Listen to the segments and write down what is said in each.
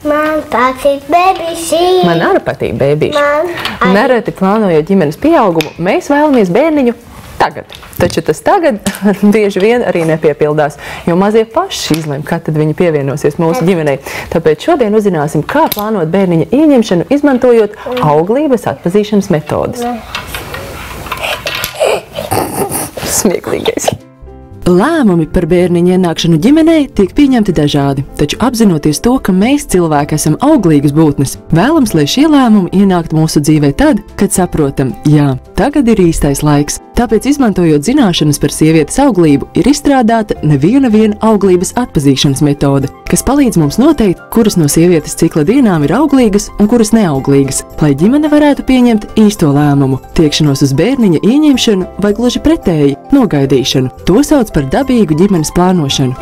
Man patīk bēbīši. Man arī patīk bēbīši. Man arī. Nereti plānojot ģimenes pieaugumu, mēs vēlamies bērniņu tagad. Taču tas tagad bieži vien arī nepiepildās, jo mazie paši izlem, kad tad viņi pievienosies mūsu ģimenei. Tāpēc šodien uzzināsim, kā plānot bērniņa ieņemšanu, izmantojot auglības atpazīšanas metodes. Smieklīgais. Lēmumi par bērniņa ienākšanu ģimenē tiek pieņemti dažādi, taču apzinoties to, ka mēs cilvēki esam auglīgas būtnes, vēlams, lai šie lēmumi ienāktu mūsu dzīvē tad, kad saprotam, jā, tagad ir īstais laiks. Tāpēc, izmantojot zināšanas par sievietes auglību, ir izstrādāta neviena auglības atpazīšanas metode, kas palīdz mums noteikt, kuras no sievietes cikla dienām ir auglīgas un kuras neauglīgas, lai ģimene varētu pieņemt īsto lēmumu, tiekšanos uz bērniņa ieņemšanu vai gluži pretēji, nogaidīšanu. To sauc par dabīgu ģimenes plānošanu.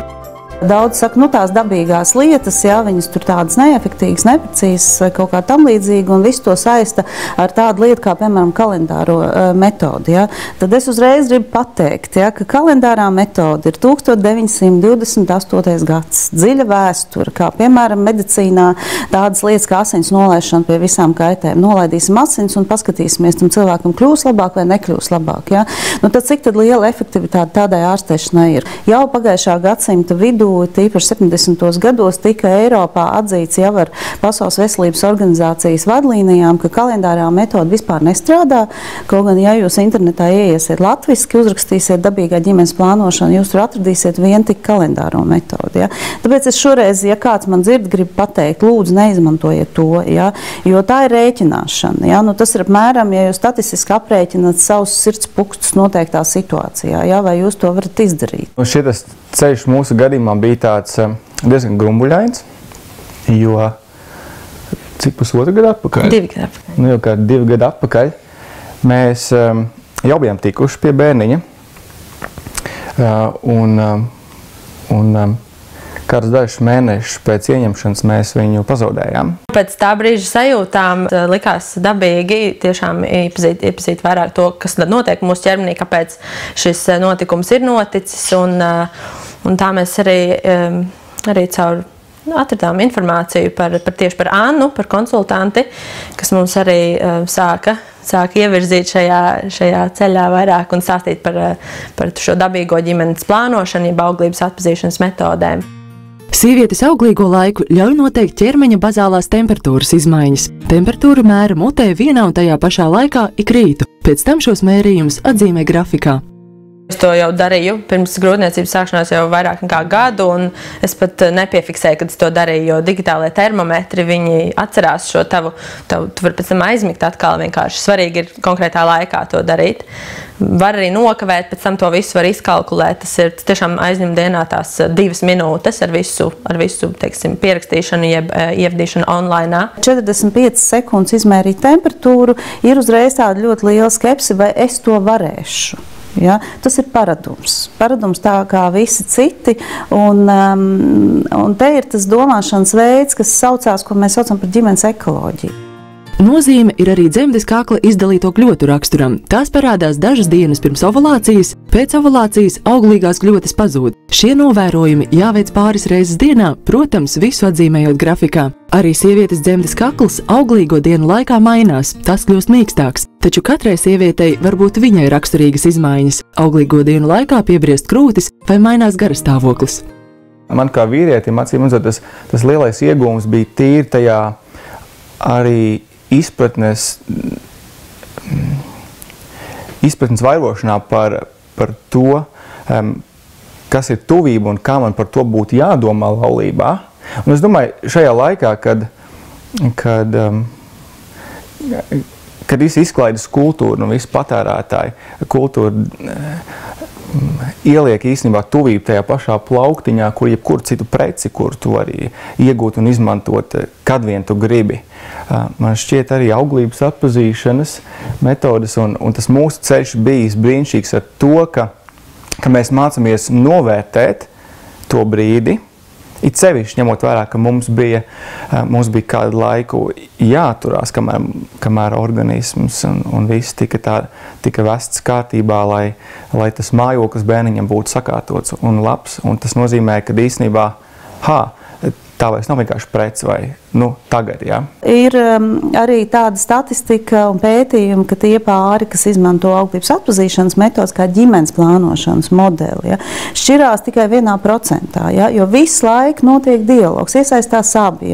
Daudz saka, tās dabīgās lietas, jā, viņas tur tādas neefektīgas, neprecīzas vai kaut kā tam līdzīga, un visu to saista ar tādu lietu kā, piemēram, kalendāro metodi. Jā. Tad es uzreiz gribu pateikt, jā, ka kalendārā metode ir 1928. gads, dziļa vēsture, kā, piemēram, medicīnā tādas lietas kā asins nolaišana pie visām kaitēm. Nolaidīsim asins un paskatīsimies, tam cilvēkam kļūs labāk vai nekļūs labāk. Jā. Nu, tad cik tad liela efektivitāte tādai ārstēšanai ir? Jau pagājušā gadsimta vidū, tīpaši 70. gados, tika Eiropā atzīts jau ar Pasaules veselības organizācijas vadlīnijām, ka kalendārā metode vispār nestrādā. Kaut gan, ja jūs internetā ieiesiet latviski, uzrakstīsiet dabīgā ģimenes plānošanu, jūs tur atradīsiet vien tik kalendāro metodi. Ja? Tāpēc es šoreiz, ja kāds man dzird, gribu pateikt, lūdzu, neizmantojiet to, ja? Jo tā ir rēķināšana. Ja? Nu, tas ir apmēram, ja jūs statistiski aprēķināt savus sirds pukstus noteiktā situācijā, ja? Vai jūs to varat izdarīt? Un šitas ceļš mūsu gadījumā bija tāds diezgan grumbuļains, jo cik pusotru gadu atpakaļ? 2 gadu atpakaļ. Nu, jau kā 2 gadu atpakaļ mēs jau bijām tikuši pie bērniņa un kādus dažus mēnešus pēc ieņemšanas mēs viņu pazaudējām. Pēc tā brīža sajūtām likās dabīgi tiešām iepazīt vairāk to, kas notiek mūsu ķermenī, kāpēc šis notikums ir noticis, un tā mēs arī caur atradām informāciju tieši par Annu, par konsultanti, kas mums arī sāka ievirzīt šajā ceļā vairāk un stāstīt par šo dabīgo ģimenes plānošanu, jeb auglības atpazīšanas metodēm. Sievietes auglīgo laiku ļauj noteikt ķermeņa bazālās temperatūras izmaiņas. Temperatūru mēra mutē vienā un tajā pašā laikā ik rītu. Pēc tam šos mērījumus atzīmē grafikā. Es to jau darīju pirms grūtniecības sākšanās jau vairāk nekā gadu, un es pat nepiefiksēju, kad es to darīju, jo digitālie termometri, viņi atcerās šo tavu tu vari pēc tam aizmigt atkal vienkārši. Svarīgi ir konkrētā laikā to darīt. Var arī nokavēt, pēc tam to visu var izkalkulēt. Tas ir tiešām aizņem dienā tās 2 minūtes ar visu teiksim, pierakstīšanu, jeb ievadīšanu online. 45 sekundes izmērīt temperatūru, ir uzreiz tāda ļoti liela skepse, vai es to varēšu. Ja? Tas ir paradums. Paradums tā kā visi citi, un te ir tas domāšanas veids, kas saucās, ko mēs saucam par ģimenes ekoloģiju. Nozīme ir arī dzemdes kakla izdalīto kļotu raksturam. Tās parādās dažas dienas pirms ovulācijas, pēc ovulācijas auglīgās kļotes pazūd. Šie novērojumi jāveic pāris reizes dienā, protams, visu atzīmējot grafikā. Arī sievietes dzemdes kakls auglīgo dienu laikā mainās, tas kļūst mīkstāks. Taču katrai sievietei varbūt viņai raksturīgas izmaiņas. Auglīgo dienu laikā piebriest krūtis vai mainās garastāvoklis. Man kā vīrietim, acīm redzot, tas lielais iegūms bija tīri tajā arī izpratnes vairošanā par to, kas ir tuvība un kā man par to būtu jādomā laulībā. Un es domāju, šajā laikā, kad visi izklaides kultūra un visi patērētāji kultūra ieliek īstenībā tuvību tajā pašā plauktiņā, kur jebkuru citu preci, kur tu vari iegūt un izmantot, kad vien tu gribi. Man šķiet arī auglības atpazīšanas metodes, un tas mūsu ceļš bijis brīnišķīgs ar to, ka mēs mācāmies novērtēt to brīdi, it sevišķi ņemot vērā, ka mums bija kādu laiku jāturās, kamēr organisms un viss tika vests kārtībā, lai tas mājoklis bērniņam būtu sakārtots un labs. Un tas nozīmē, ka īstenībā, tā vairs nav vienkārši preci vai tagad, jā. Ir arī tāda statistika un pētījumi, ka tie pāri, kas izmanto auglības atpazīšanas metodas kā ģimenes plānošanas modeli, šķirās tikai 1%, jo visu laiku notiek dialogs, iesaistās abi,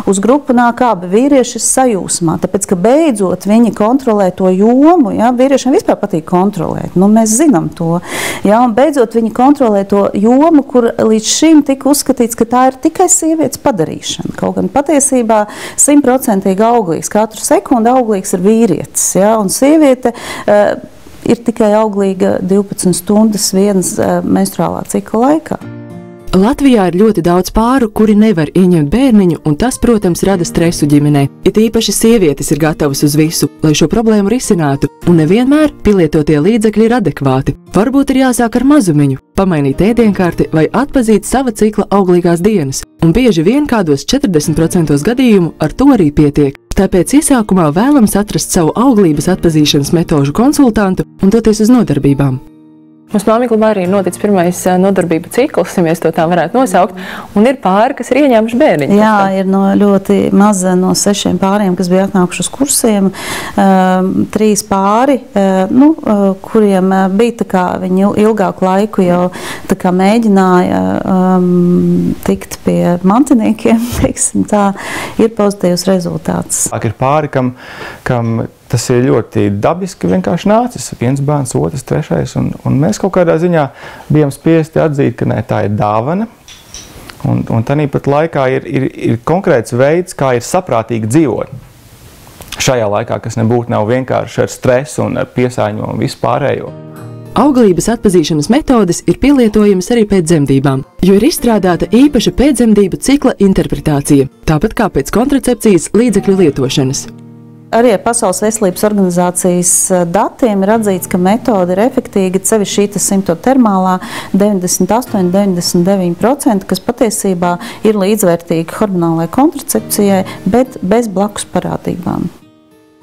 uz grupu nāk abi, vīrieši ir sajūsmā, tāpēc, ka beidzot viņi kontrolē to jomu, vīriešiem vispār patīk kontrolēt, mēs zinām to, un beidzot viņi kontrolē to jomu, kur līdz šim tika uzskatīts, ka tā ir tikai sievietes padarīšana. Kaut gan patiesībā 100% auglīgs. Katru sekundi auglīgs ir vīrietis. Un sieviete ir tikai auglīga 12 stundas vienas menstruālā cikla laikā. Latvijā ir ļoti daudz pāru, kuri nevar ieņemt bērniņu, un tas, protams, rada stresu ģimenē. It īpaši sievietes ir gatavas uz visu, lai šo problēmu risinātu, un nevienmēr pielietotie līdzekļi ir adekvāti. Varbūt ir jāsāk ar mazumiņu, pamainīt ēdienkarti vai atpazīt sava cikla auglīgās dienas, un bieži vien kādos 40% gadījumu ar to arī pietiek. Tāpēc iesākumā vēlams atrast savu auglības atpazīšanas metožu konsultantu un doties uz nodarbībām. Mums māmiņklubā arī ir noticis pirmais nodarbību cikls, ja mēs to tā varētu nosaukt, un ir pāri, kas ir ieņēmuši bērniņus. Jā, ir ļoti maza no 6 pāriem, kas bija atnākuši uz kursiem, 3 pāri, kuriem bija tā kā viņi ilgāku laiku jau tā kā mēģināja tikt pie mantiniekiem, teiksim tā, ir pozitīvs rezultāts. Ir pāri, kam tas ir ļoti dabiski vienkārši nācis. Viens bērns, otrs, trešais, un mēs kaut kādā ziņā bijām spiesti atzīt, ka tā ir dāvana. Un tāpat laikā ir konkrēts veids, kā ir saprātīgi dzīvot. Šajā laikā, kas nebūtu nav vienkārši ar stresu un ar piesāņojumu un visu pārējo. Auglības atpazīšanas metodes ir pielietojamas arī pēc dzemdībām, jo ir izstrādāta īpaša pēcdzemdību cikla interpretācija, tāpat kā pēc kontracepcijas līdzekļu lietošanas. Arī ar Pasaules veselības organizācijas datiem ir atzīts, ka metode ir efektīga, sevišķi šī simptotermālā 98–99%, kas patiesībā ir līdzvērtīga hormonālajai kontracepcijai, bet bez blakus parādībām.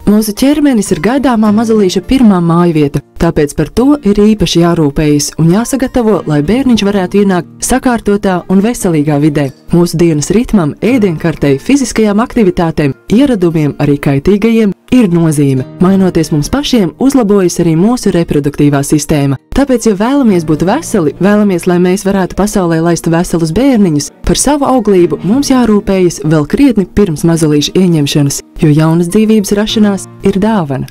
Mūsu ķermenis ir gaidāmā mazulīša pirmā mājvieta, tāpēc par to ir īpaši jārūpējas un jāsagatavo, lai bērniņš varētu ienākt sakārtotā un veselīgā vidē. Mūsu dienas ritmam, ēdienkartei, fiziskajām aktivitātēm, ieradumiem, arī kaitīgajiem ir nozīme. Mainoties mums pašiem, uzlabojas arī mūsu reproduktīvā sistēma. Tāpēc, ja vēlamies būt veseli, vēlamies, lai mēs varētu pasaulē laist veselus bērniņus, par savu auglību mums jārūpējas vēl krietni pirms mazulīša ieņemšanas, jo jaunas dzīvības rašanās ir dāvana.